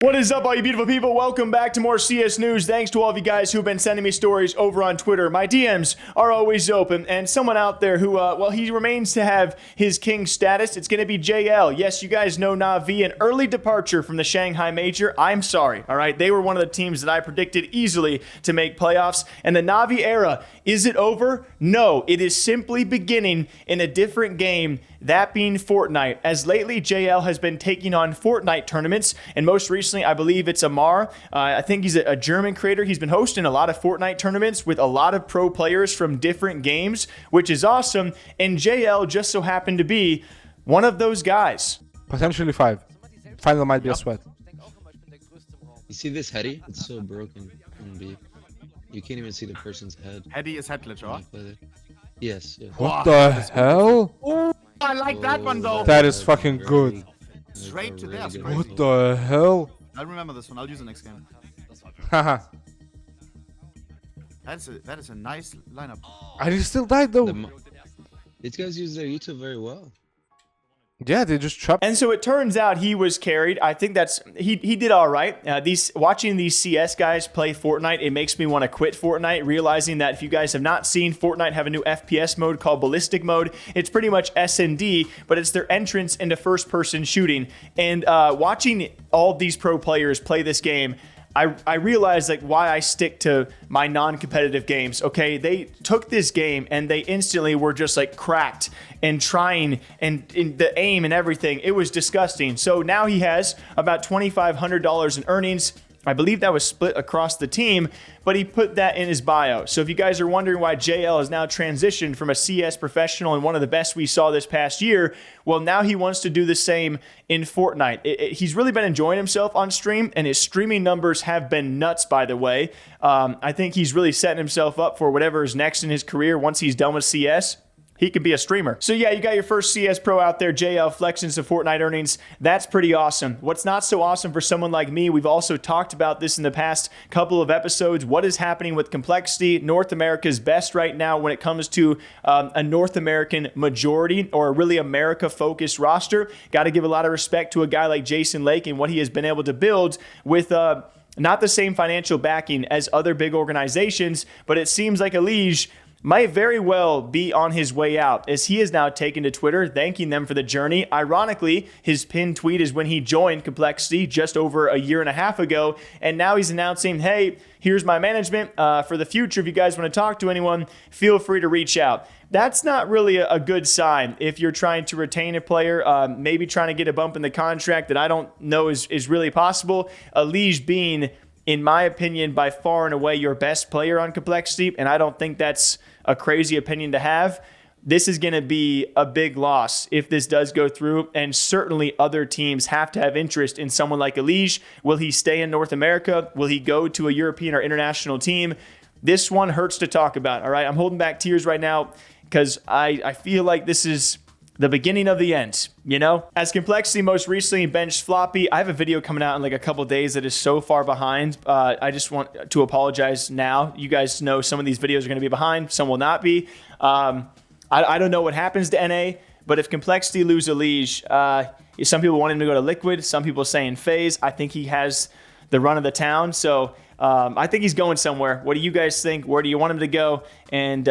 What is up, all you beautiful people? Welcome back to more CS news. Thanks to all of you guys who've been sending me stories over on Twitter. My DMs are always open, and someone out there who, he remains to have his king status. It's going to be JL. Yes, you guys know Na'Vi, an early departure from the Shanghai Major. I'm sorry, all right? They were one of the teams that I predicted easily to make playoffs, and the Na'Vi era, is it over? No, it is simply beginning in a different game, that being Fortnite. As lately, JL has been taking on Fortnite tournaments, and most recently, I believe it's Amar. I think he's a German creator. He's been hosting a lot of Fortnite tournaments with a lot of pro players from different games, which is awesome. And JL just so happened to be one of those guys. Potentially 5. Final might be a sweat. You see this heady? It's so broken on B. You can't even see the person's head. Heady is head glitch, or? Yes, yes. What the hell? Oh, I like that one though. That is fucking good. Straight to there. What the hell? I'll remember this one. I'll use it next game. Haha. That is a nice lineup. And he still died though. These guys use their YouTube very well. Yeah, they just trapped. And so it turns out he was carried. I think he did all right. Watching these CS guys play Fortnite, it makes me want to quit Fortnite, realizing that if you guys have not seen, Fortnite have a new FPS mode called Ballistic Mode. It's pretty much S&D, but it's their entrance into first-person shooting. And watching all these pro players play this game, I realized like why I stick to my non-competitive games. Okay, they took this game and they instantly were just like cracked and trying and in the aim and everything. It was disgusting. So now he has about $2,500 in earnings. I believe that was split across the team, but he put that in his bio. So if you guys are wondering why JL has now transitioned from a CS professional and one of the best we saw this past year, well, now he wants to do the same in Fortnite. He's really been enjoying himself on stream, and his streaming numbers have been nuts, by the way. I think he's really setting himself up for whatever is next in his career once he's done with CS. He could be a streamer. So yeah, you got your first CS pro out there, JL, flexing some Fortnite earnings. That's pretty awesome. What's not so awesome for someone like me, we've also talked about this in the past couple of episodes. What is happening with Complexity? North America's best right now when it comes to a North American majority or a really America-focused roster. Got to give a lot of respect to a guy like Jason Lake and what he has been able to build with not the same financial backing as other big organizations, but it seems like Elige might very well be on his way out, as he has now taken to Twitter thanking them for the journey. Ironically, his pinned tweet is when he joined Complexity just over a year and a half ago, and now he's announcing, hey, here's my management. For the future, if you guys want to talk to anyone, feel free to reach out. That's not really a good sign if you're trying to retain a player, maybe trying to get a bump in the contract that I don't know is really possible. Elige being, in my opinion, by far and away your best player on Complexity, and I don't think that's a crazy opinion to have. This is going to be a big loss if this does go through, and certainly other teams have to have interest in someone like Elige. Will he stay in North America? Will he go to a European or international team? This one hurts to talk about, all right? I'm holding back tears right now because I feel like this is the beginning of the end, you know? As Complexity most recently benched Floppy, I have a video coming out in like a couple days that is so far behind. I just want to apologize now. You guys know some of these videos are going to be behind, some will not be. I don't know what happens to NA, but if Complexity lose Elige, some people want him to go to Liquid, some people saying FaZe. I think he has the run of the town, so I think he's going somewhere. What do you guys think? Where do you want him to go? And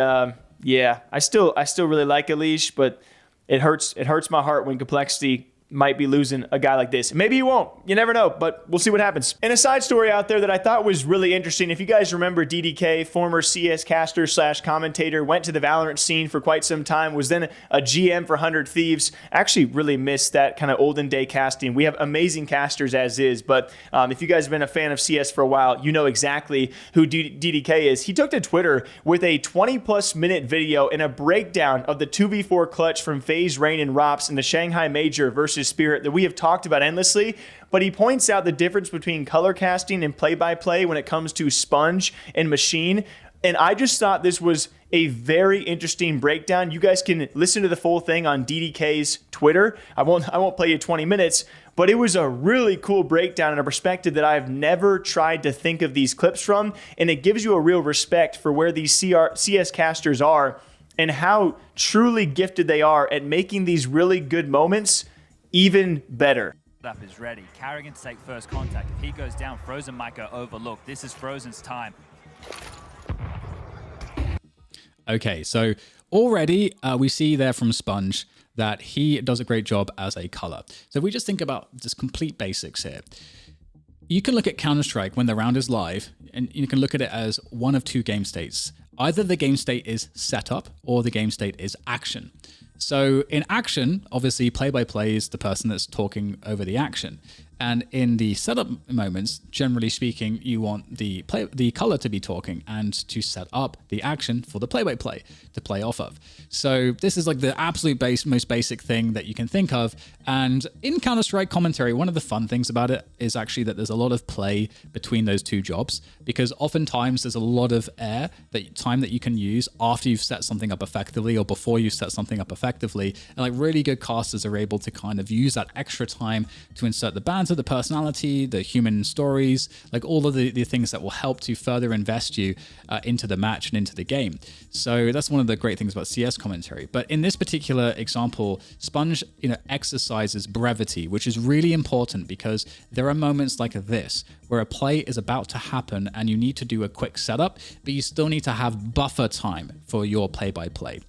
yeah, I still really like Elige, but it hurts my heart when Complexity might be losing a guy like this. Maybe he won't. You never know, but we'll see what happens. And a side story out there that I thought was really interesting. If you guys remember DDK, former CS caster / commentator, went to the Valorant scene for quite some time, was then a GM for 100 Thieves. Actually really missed that kind of olden day casting. We have amazing casters as is, but if you guys have been a fan of CS for a while, you know exactly who DDK is. He took to Twitter with a 20+ minute video and a breakdown of the 2v4 clutch from FaZe, Rain, and Rops in the Shanghai Major versus Spirit that we have talked about endlessly, but he points out the difference between color casting and play-by-play when it comes to Sponge and Machine, and I just thought this was a very interesting breakdown. You guys can listen to the full thing on DDK's Twitter. I won't play you 20 minutes, but it was a really cool breakdown and a perspective that I've never tried to think of these clips from, and it gives you a real respect for where these CS casters are and how truly gifted they are at making these really good moments even better. Setup is ready. Karrigan to take first contact. If he goes down, Frozen might go overlooked. This is Frozen's time. Okay, so already we see there from Sponge that he does a great job as a color. So if we just think about just complete basics here, you can look at Counter-Strike when the round is live, and you can look at it as one of two game states. Either the game state is setup or the game state is action. So in action, obviously play-by-play is the person that's talking over the action. And in the setup moments, generally speaking, you want the color to be talking and to set up the action for the play-by-play to play off of. So this is like the absolute most basic thing that you can think of. And in Counter-Strike commentary, one of the fun things about it is actually that there's a lot of play between those two jobs, because oftentimes there's a lot of time that you can use after you've set something up effectively or before you've set something up effectively. And like really good casters are able to kind of use that extra time to insert the banter, the personality, the human stories, like all of the things that will help to further invest you into the match and into the game. So that's one of the great things about CS commentary. But in this particular example, Sponge, exercises brevity, which is really important because there are moments like this where a play is about to happen and you need to do a quick setup, but you still need to have buffer time for your play-by-play.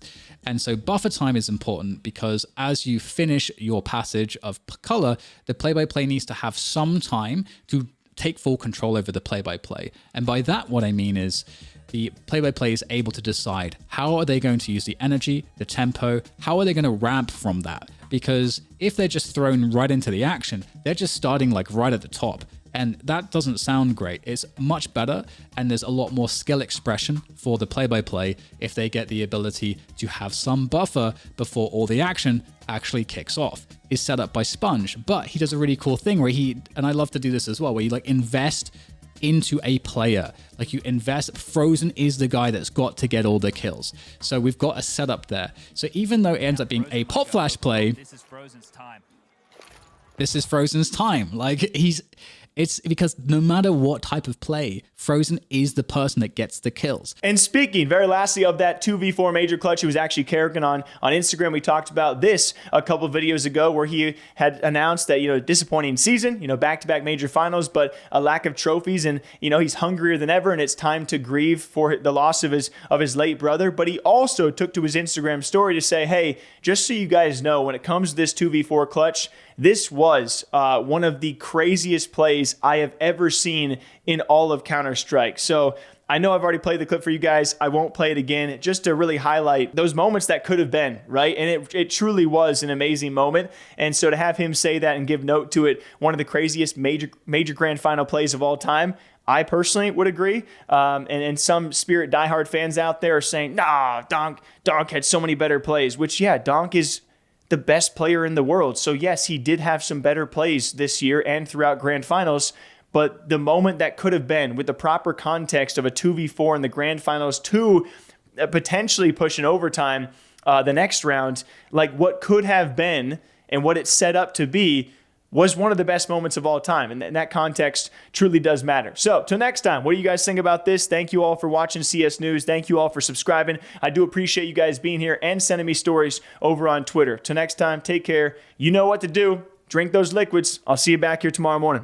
And so buffer time is important because as you finish your passage of color, the play-by-play needs to have some time to take full control over the play-by-play. And by that, what I mean is the play-by-play is able to decide how are they going to use the energy, the tempo, how are they going to ramp from that? Because if they're just thrown right into the action, they're just starting like right at the top. And that doesn't sound great. It's much better, and there's a lot more skill expression for the play-by-play if they get the ability to have some buffer before all the action actually kicks off. Is set up by Sponge, but he does a really cool thing where and I love to do this as well, where you like invest into a player. Like you invest, Frozen is the guy that's got to get all the kills. So we've got a setup there. So even though it ends up being a pop flash play, This is Frozen's time. this is Frozen's time. Like it's because no matter what type of play, Frozen is the person that gets the kills. And speaking very lastly of that 2v4 major clutch, it was actually Karrigan on Instagram. We talked about this a couple of videos ago where he had announced that, disappointing season, back-to-back major finals, but a lack of trophies. And, he's hungrier than ever and it's time to grieve for the loss of his late brother. But he also took to his Instagram story to say, hey, just so you guys know, when it comes to this 2v4 clutch, this was one of the craziest plays I have ever seen in all of Counter-Strike. So I know I've already played the clip for you guys. I won't play it again, just to really highlight those moments that could have been, right? And it truly was an amazing moment. And so to have him say that and give note to it, one of the craziest major grand final plays of all time, I personally would agree. And some Spirit diehard fans out there are saying, nah, Donk had so many better plays, which, yeah, Donk is the best player in the world. So yes, he did have some better plays this year and throughout grand finals, but the moment that could have been with the proper context of a 2v4 in the grand finals to potentially push an overtime the next round, like what could have been and what it set up to be was one of the best moments of all time. And that context truly does matter. So till next time, what do you guys think about this? Thank you all for watching CS News. Thank you all for subscribing. I do appreciate you guys being here and sending me stories over on Twitter. Till next time, take care. You know what to do. Drink those liquids. I'll see you back here tomorrow morning.